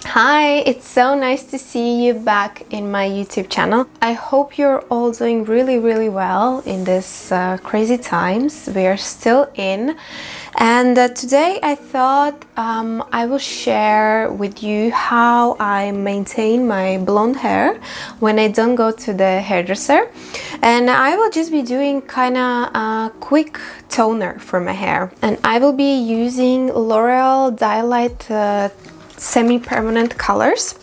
Hi, it's so nice to see you back in my YouTube channel. I hope you're all doing really well in this crazy times we are still in. And today I thought I will share with you how I maintain my blonde hair when I don't go to the hairdresser. And I will just be doing kind of a quick toner for my hair. And I will be using L'Oreal Dialight semi-permanent colors.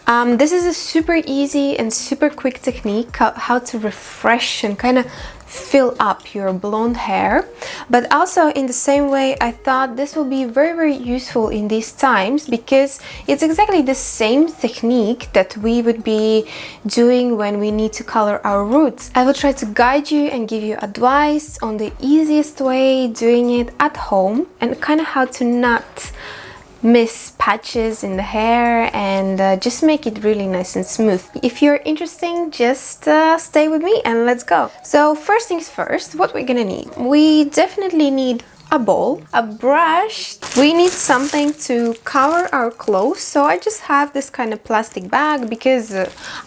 This is a super easy and super quick technique how to refresh and kind of fill up your blonde hair, but also in the same way I thought this will be very useful in these times because it's exactly the same technique that we would be doing when we need to color our roots. I will try to guide you and give you advice on the easiest way doing it at home and kind of how to not miss patches in the hair and just make it really nice and smooth. If you're interested, just stay with me and let's go. So first things first, what we're gonna need. We definitely need a bowl, a brush. We need something to cover our clothes. So I just have this kind of plastic bag because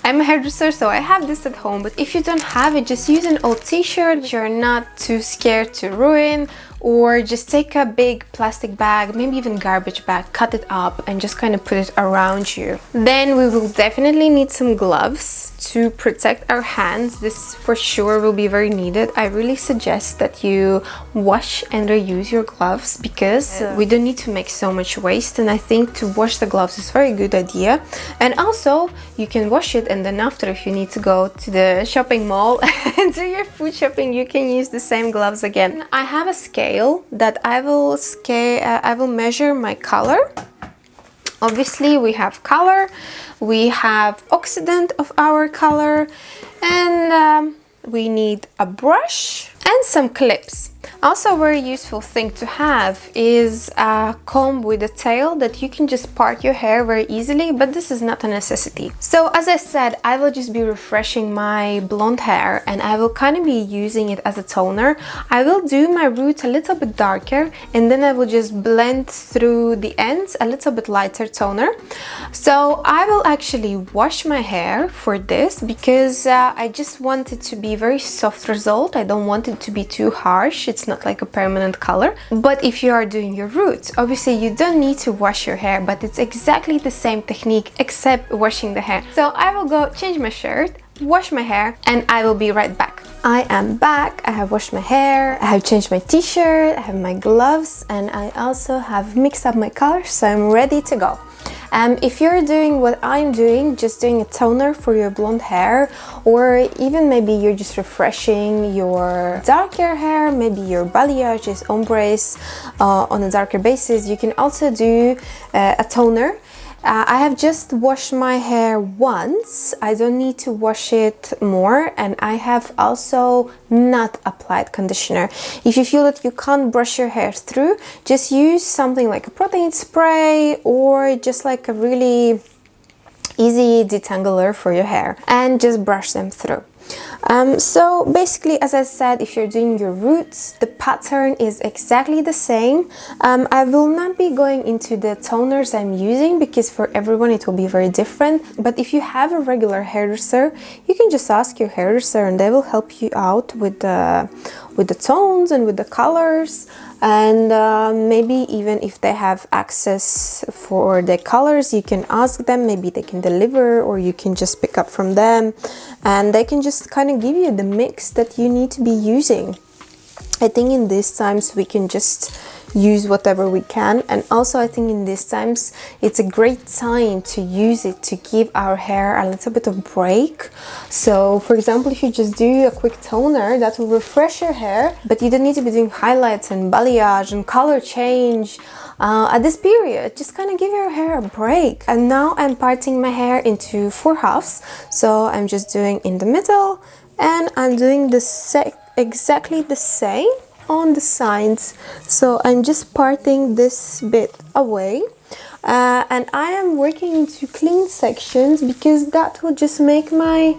I'm a hairdresser, so I have this at home. But if you don't have it, just use an old t-shirt you're not too scared to ruin, or just take a big plastic bag, maybe even garbage bag, cut it up and just kind of put it around you. Then we will definitely need some gloves to protect our hands. This for sure will be very needed. I really suggest that you wash and reuse your gloves because we don't need to make so much waste, and I think to wash the gloves is a very good idea. And also you can wash it, and then after, if you need to go to the shopping mall and do your food shopping, you can use the same gloves again. I have a scale that I will measure my color. Obviously we have color, we have oxidant of our color, and we need a brush and some clips. Also, a very useful thing to have is a comb with a tail that you can just part your hair very easily, but this is not a necessity. So as I said, I will just be refreshing my blonde hair and I will kind of be using it as a toner. I will do my roots a little bit darker and then I will just blend through the ends a little bit lighter toner. So I will actually wash my hair for this because I just want it to be very soft result. I don't want it to be too harsh. It's not like a permanent color. But if you are doing your roots, obviously you don't need to wash your hair, but it's exactly the same technique except washing the hair. So I will go change my shirt, wash my hair, and I will be right back. I am back. I have washed my hair, I have changed my t-shirt, I have my gloves, and I also have mixed up my colors, so I'm ready to go. If you're doing what I'm doing, just doing a toner for your blonde hair, or even maybe you're just refreshing your darker hair, maybe your balayage is ombres on a darker basis, you can also do a toner. I have just washed my hair once. I don't need to wash it more, and I have also not applied conditioner. If you feel that you can't brush your hair through, just use something like a protein spray or just like a really easy detangler for your hair and just brush them through. So basically, as I said, if you're doing your roots, the pattern is exactly the same. I will not be going into the toners I'm using because for everyone it will be very different. But if you have a regular hairdresser, you can just ask your hairdresser and they will help you out with the tones and with the colors. And maybe even if they have access for the colors, you can ask them, maybe they can deliver, or you can just pick up from them and they can just kind of give you the mix that you need to be using. I think in these times we can just use whatever we can, and also I think in these times it's a great time to use it to give our hair a little bit of break. So for example, if you just do a quick toner, that will refresh your hair, but you don't need to be doing highlights and balayage and color change at this period. Just kind of give your hair a break. And now I'm parting my hair into 4 halves, so I'm just doing in the middle and I'm doing exactly the same on the sides. So I'm just parting this bit away and I am working into clean sections because that will just make my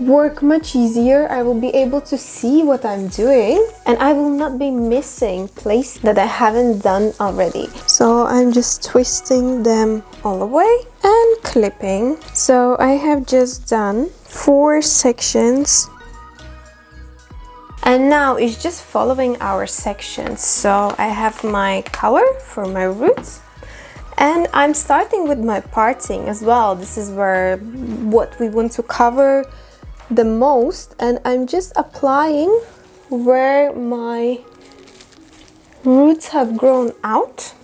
work much easier. I will be able to see what I'm doing and I will not be missing places that I haven't done already. So I'm just twisting them all the way and clipping. So I have just done 4 sections. And now it's just following our sections. So I have my color for my roots. And I'm starting with my parting as well. This is where what we want to cover the most, and I'm just applying where my roots have grown out,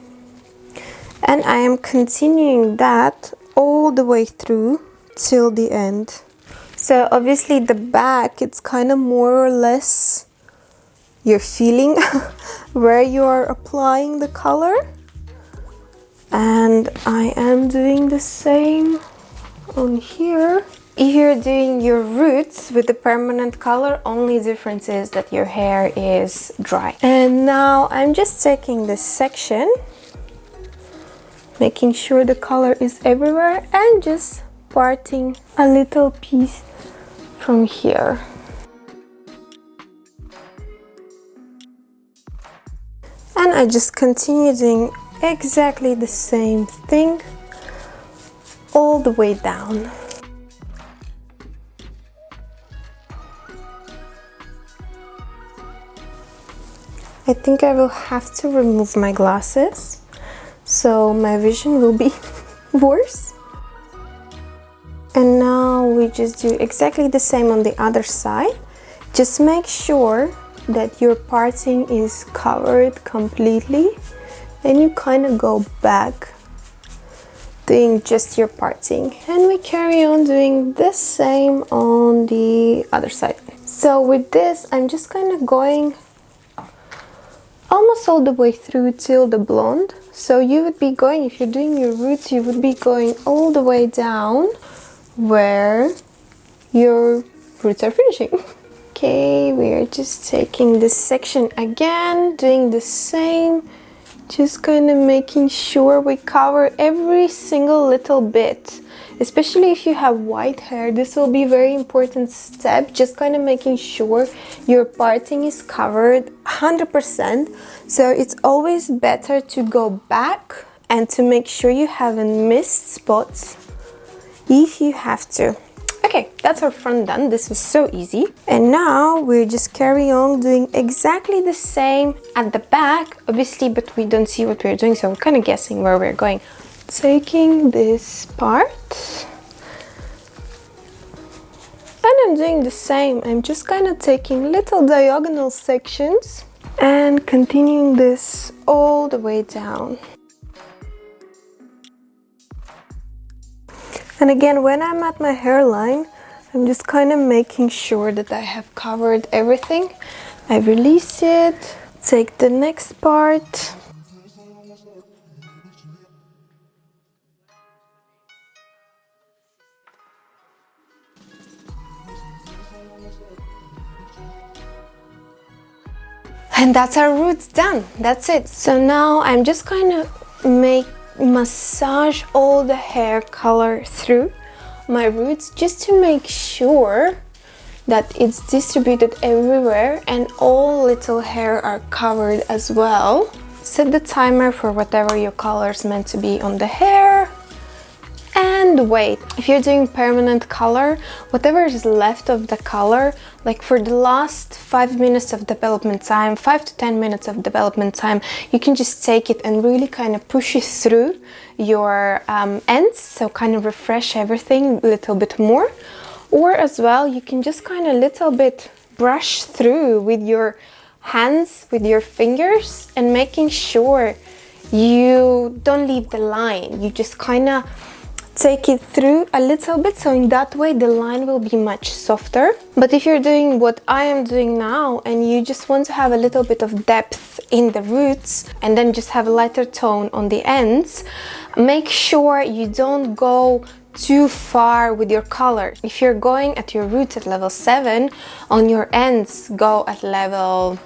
and I am continuing that all the way through till the end. So obviously the back, it's kind of more or less you're feeling where you are applying the color. And I am doing the same on here. If you're doing your roots with the permanent color, only difference is that your hair is dry. And now I'm just taking this section, making sure the color is everywhere, and just parting a little piece from here. And I just continue doing exactly the same thing all the way down. I think I will have to remove my glasses, so my vision will be worse. And now we just do exactly the same on the other side. Just make sure that your parting is covered completely. Then you kind of go back doing just your parting, and we carry on doing the same on the other side. So with this, I'm just kind of going almost all the way through till the blonde. So you would be going, if you're doing your roots, you would be going all the way down where your roots are finishing. Okay, we are just taking this section again, doing the same. Just kind of making sure we cover every single little bit. Especially if you have white hair, this will be a very important step. Just kind of making sure your parting is covered 100%. So it's always better to go back and to make sure you haven't missed spots if you have to. Okay, that's our front done. This was so easy. And now we're just carry on doing exactly the same at the back, obviously, but we don't see what we're doing, so we're kind of guessing where we're going. Taking this part, and I'm doing the same. I'm just kind of taking little diagonal sections and continuing this all the way down. And again, when I'm at my hairline, I'm just kind of making sure that I have covered everything. I release it, take the next part. And that's our roots done. That's it. So now I'm just kind of massage all the hair color through my roots just to make sure that it's distributed everywhere and all little hair are covered as well. Set the timer for whatever your color is meant to be on the hair. And wait, if you're doing permanent color, whatever is left of the color, like for the last 5 minutes of development time, 5 to 10 minutes of development time, you can just take it and really kind of push it through your ends, so kind of refresh everything a little bit more. Or as well, you can just kind of little bit brush through with your hands, with your fingers, and making sure you don't leave the line. You just kind of take it through a little bit, so in that way the line will be much softer. But if you're doing what I am doing now and you just want to have a little bit of depth in the roots and then just have a lighter tone on the ends, make sure you don't go too far with your color. If you're going at your roots at level 7, on your ends go at level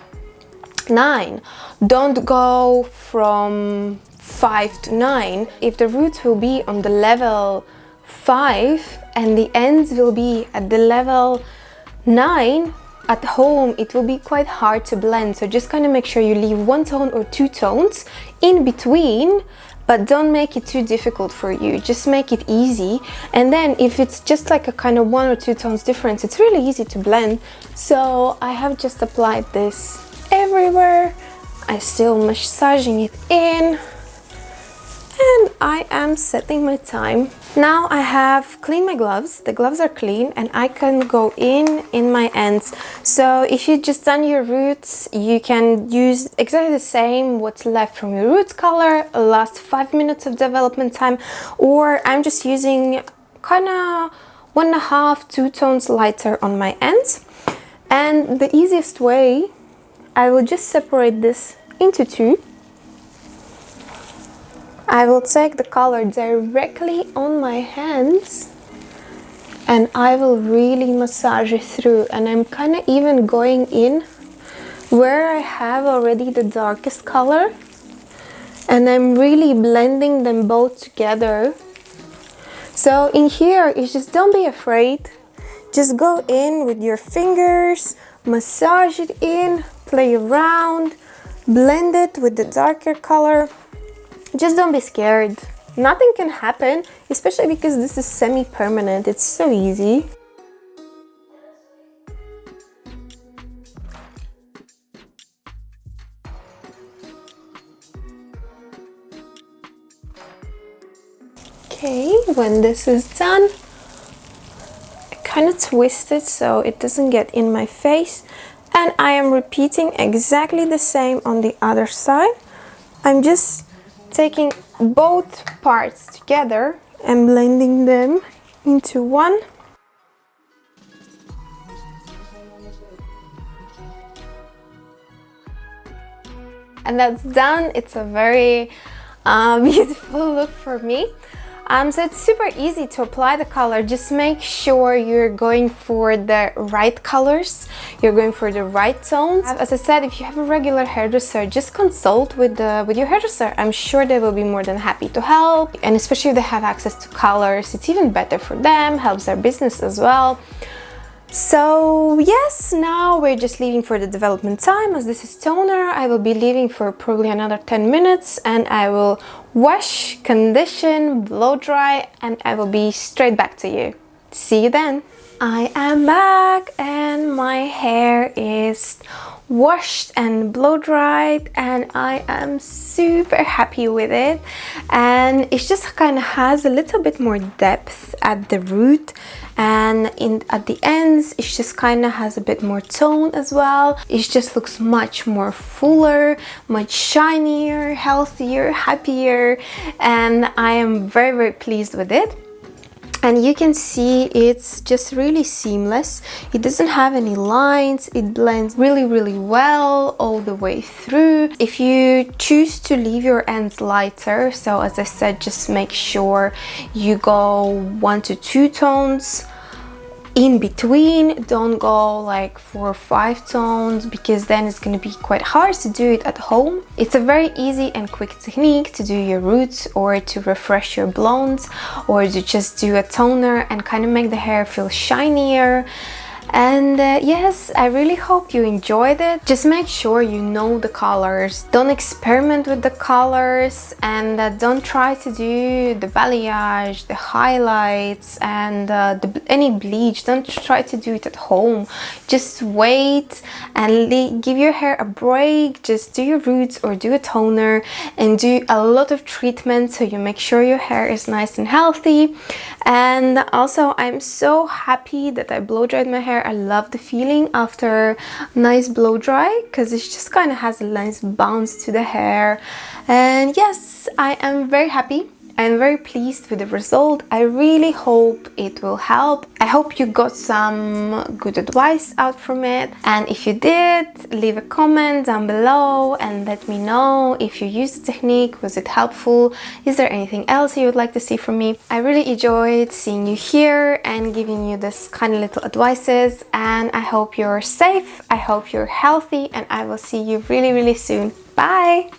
9. Don't go from 5 to 9. If the roots will be on the level 5 and the ends will be at the level 9, at home it will be quite hard to blend. So just kind of make sure you leave 1 tone or 2 tones in between, but don't make it too difficult for you. Just make it easy. And then if it's just like a kind of 1 or 2 tones difference, it's really easy to blend. So I have just applied this everywhere. I'm still massaging it in. And I am setting my time. Now I have cleaned my gloves. The gloves are clean and I can go in my ends. So if you just done your roots, you can use exactly the same what's left from your roots color, last 5 minutes of development time, or I'm just using kind of 1.5, 2 tones lighter on my ends. And the easiest way, I will just separate this into 2. I will take the color directly on my hands and I will really massage it through, and I'm kind of even going in where I have already the darkest color, and I'm really blending them both together. So in here, you just don't be afraid. Just go in with your fingers, massage it in, play around, blend it with the darker color. Just don't be scared. Nothing can happen, especially because this is semi-permanent. It's so easy. Okay, when this is done, I kind of twist it so it doesn't get in my face. And I am repeating exactly the same on the other side. I'm just taking both parts together and blending them into one. And that's done. It's a very beautiful look for me. So it's super easy to apply the color. Just make sure you're going for the right colors, you're going for the right tones. As I said, if you have a regular hairdresser, just consult with your hairdresser. I'm sure they will be more than happy to help, and especially if they have access to colors, it's even better for them, helps their business as well. So yes, now we're just leaving for the development time. As this is toner, I will be leaving for probably another 10 minutes and I will wash, condition, blow dry, and I will be straight back to you. See you then. I am back and my hair is washed and blow dried and I am super happy with it, and it just kind of has a little bit more depth at the root, and at the ends it just kind of has a bit more tone as well. It just looks much more fuller, much shinier, healthier, happier, and I am very, very pleased with it. And you can see it's just really seamless. It doesn't have any lines. It blends really, really well all the way through. If you choose to leave your ends lighter, so as I said, just make sure you go 1 to 2 tones in between. Don't go like 4 or 5 tones, because then it's going to be quite hard to do it at home. It's a very easy and quick technique to do your roots or to refresh your blondes or to just do a toner and kind of make the hair feel shinier. And yes, I really hope you enjoyed it. Just make sure you know the colors. Don't experiment with the colors, and don't try to do the balayage, the highlights, and any bleach. Don't try to do it at home. Just wait and give your hair a break. Just do your roots or do a toner and do a lot of treatment so you make sure your hair is nice and healthy. And also, I'm so happy that I blow dried my hair. I love the feeling after nice blow dry, because it just kind of has a nice bounce to the hair. And yes, I am very happy. I'm very pleased with the result. I really hope it will help. I hope you got some good advice out from it. And if you did, leave a comment down below and let me know if you used the technique. Was it helpful? Is there anything else you would like to see from me? I really enjoyed seeing you here and giving you this kind of little advices. And I hope you're safe. I hope you're healthy, and I will see you really, really soon. Bye!